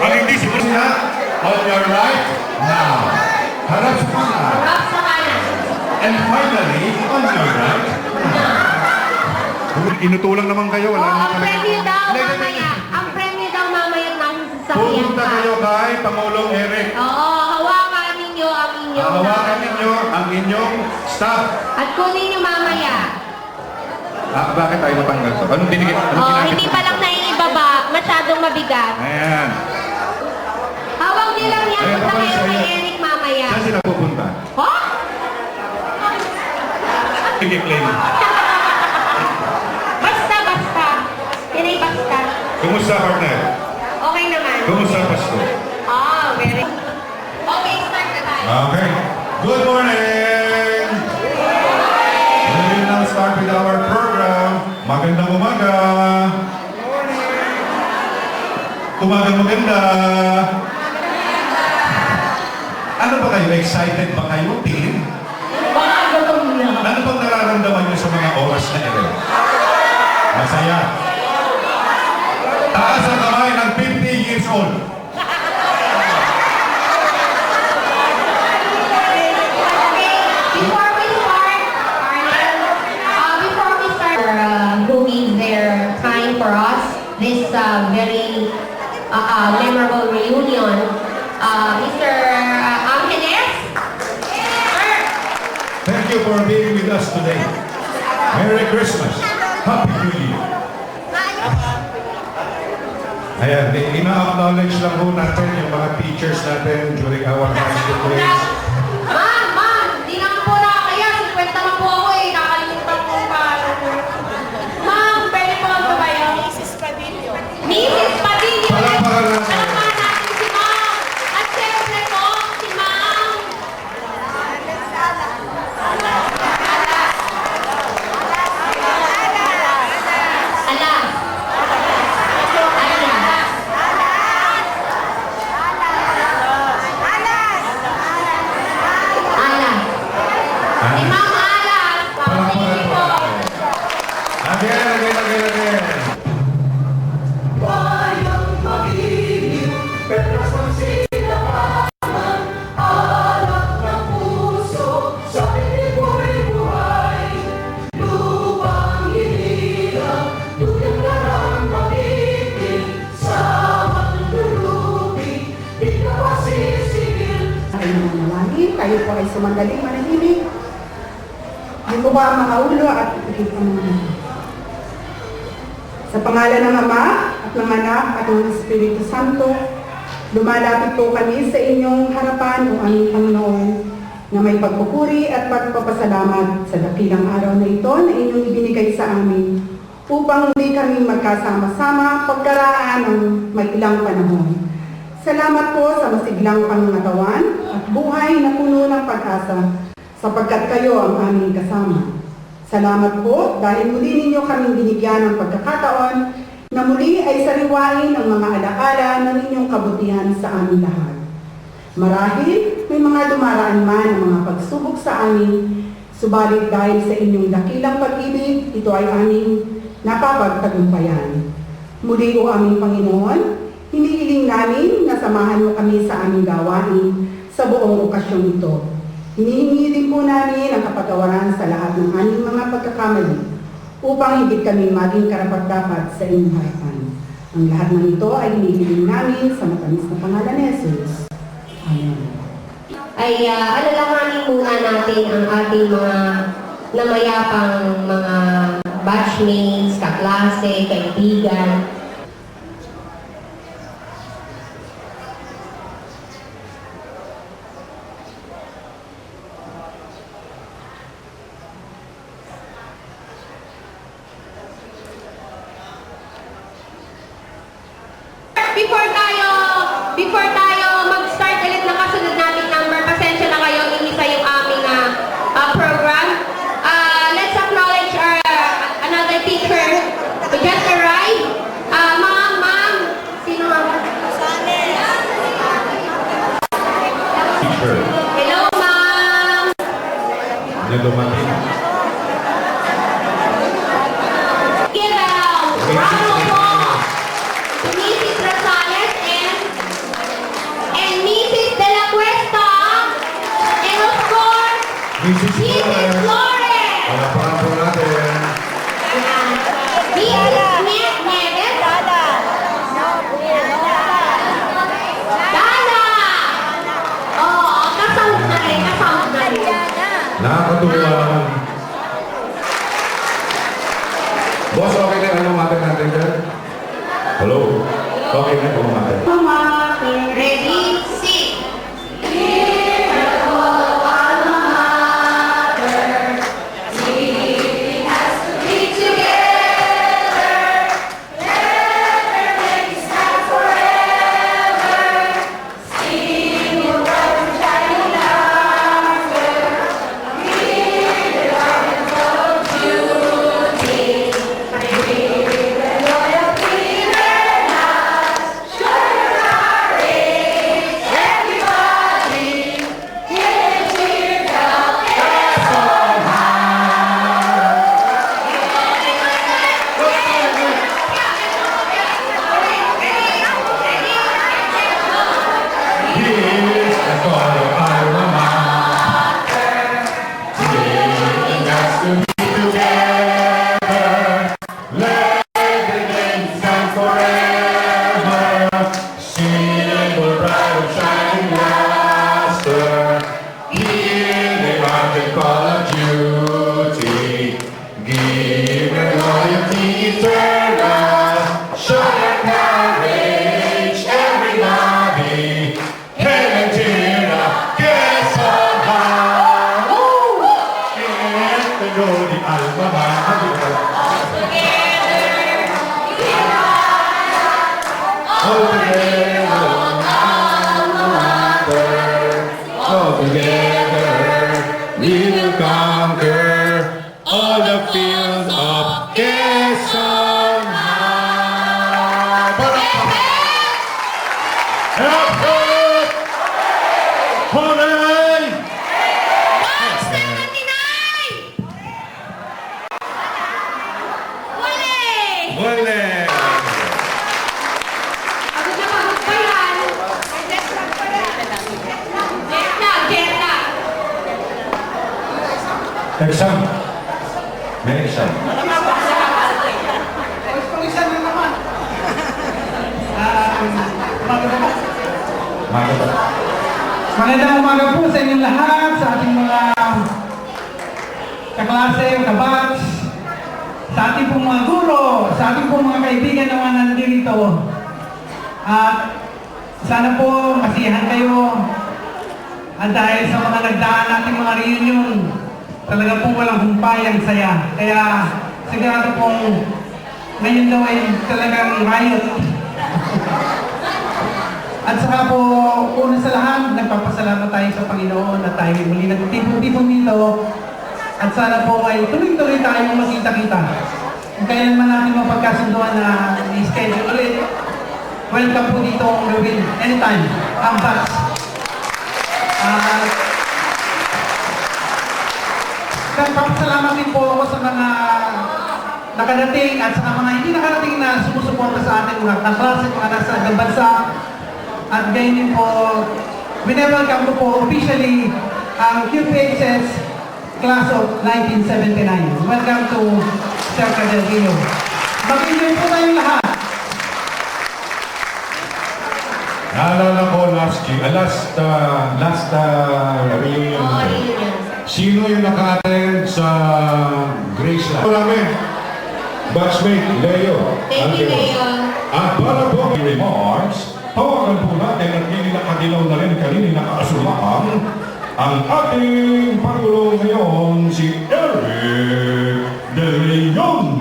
Ang hindi siya, on your right, now. Harap sa kanan. Harap sa kanan. And finally, on your right, now. Inutulang naman kayo, wala naman Ang premyo daw mamaya. Ang premyo daw mamaya nasa sasakyan Pupunta ka. kayo kay Pangulong Eric. Oo, hawakan ninyo ang inyong... Hawakan ninyo ang inyong staff. At kunin nyo mamaya. Bakit tayo natanggal to? Anong binigay? Hindi pa lang naiibaba. Masyadong mabigat. Ayan. Hawak niyo lang yan. Ayan, Punta kayo babalik kay sa'yo. Eric mamaya. Saan sila pupunta? Ho? Sige, claim. Basta. Pinay basta. Kumusta, partner? Okay naman. Kumusta, Pasko? Very. Okay, start na tayo. Okay. Good morning! We will now start with our program. Magandang umaga! Maganda! Ano ba kayo? Excited ba kayo, team? Ano bang nararamdaman niyo sa mga oras na ito? Masaya. Taas ang kamay ng 50 years old. Who gave their time for us, this very memorable reunion. Mr. Angeles? Thank you for being with us today. Merry Christmas. Happy New Year. Ayan, ina-acknowledge lang po natin yung mga teachers natin during our high school days. Ma'am, di naman po nakakaya. 50 na po ako eh. Nakalimutan po pa. Ma'am, pwede po ano ba yun? Mrs. Padillo. Mrs. Padillo! Palakpakan natin. Palakpakan natin si Ma'am. At siyempre po, si Ma'am. Si Ma'am Alas. Pamili po. Again. Kayo po ay sumandaling manahimik. Di po ba ang mga ulo at ikit ang mga Sa pangalan ng Ama at ng Anak at ng Espiritu Santo, lumalapit po kami sa inyong harapan, o aming Panginoon, na may pagpupuri at pagpapasalamat sa dakilang araw na ito na inyong ibinigay sa amin upang muli kami magkasama-sama pagkaraan ng may ilang panahon. Salamat po sa masiglang pangangatawan at buhay na puno ng pag-asa sapagkat kayo ang aming kasama. Salamat po dahil muli ninyo kaming binigyan ng pagkakataon na muli ay sariwain ang mga alaala ng inyong kabutihan sa aming lahat. Marahil may mga dumaraan man ang mga pagsubok sa amin, subalit dahil sa inyong dakilang pag-ibig, ito ay aming napapagtagumpayan. Muli o aming Panginoon, hinihiling namin na samahan mo kami sa aming gawain sa buong okasyon ito. Hinihingi din po namin ang kapatawaran sa lahat ng aming mga pagkakamali upang higit kami maging karapat-dapat sa inyong harapan. Ang lahat ng ito ay hinihiling namin sa matamis na pangalan ni Jesus. Amen. Ay alalahanin muna natin ang ating mga namayapang mga batchmates, kaklase, kaibigan. Before tayo mag-start ulit ng kasunod nating number, pasensya na kayo, inisa yung aming program. Let's acknowledge our another teacher who just arrived. Nakakatuwa naman. Boss, okay na yung alma mater natin dyan? Hello? Okay na yung alma mater. Mama, Ready, sing! Here's the call of alma mater. Singing us to be together. Let the name stand forever. Singing will bright and shining luster. Hear the mountain call of duty. Give your loyalty eternal. Show your courage, everybody. Helen Tira, guess somehow. And the Lodi Alma Mater. All together, Alma Mater. All together, we will conquer all the fields of Quezon. Help! Hooray! Box 79! Wale! Wale! Pagod na pagod pa yan. Jet lag. Exam. May exam. Pag-isa na naman. Umaga po. Maga ba? Magandang umaga po sa inyong lahat, sa ating mga kaklase, kabatch, sa ating pong mga guro, sa ating pong mga kaibigan na mga nandito. At sana po masiyahan kayo. At dahil sa mga nagdaan nating mga reunion, talaga po walang humpay ang saya. Kaya sigurado pong ngayon daw ay talagang riot. At saka po, una sa lahat, nagpapasalamat tayo sa Panginoon at tayo muli nagtipon-tipon dito. At sana po ay tuloy-tuloy tayong magkita-kita. Kung kailan man natin mapagkasunduan na i-schedule ulit, welcome po dito ang gawin anytime, ang batch. Nagpapasalamat din po ako sa mga nakadating at sa mga hindi nakarating na sumusuporta sa ating mga kaklase, mga nasa ibang bansa. At gayon din po, winewelcome ko po officially ang QPHS Class of 1979. Welcome to Cerca del Rio. Mag-enjoy po tayong lahat. Naalala ko last reunion. Sino yung naka-attend sa Grace Land? Namin, batchmate Leo. Thank you, Leo. At para po ang remarks, tawagan po natin at hindi nakadilaw na rin kanina nakaasulaan ang ating Pangulo ngayon, si Eric De Leon.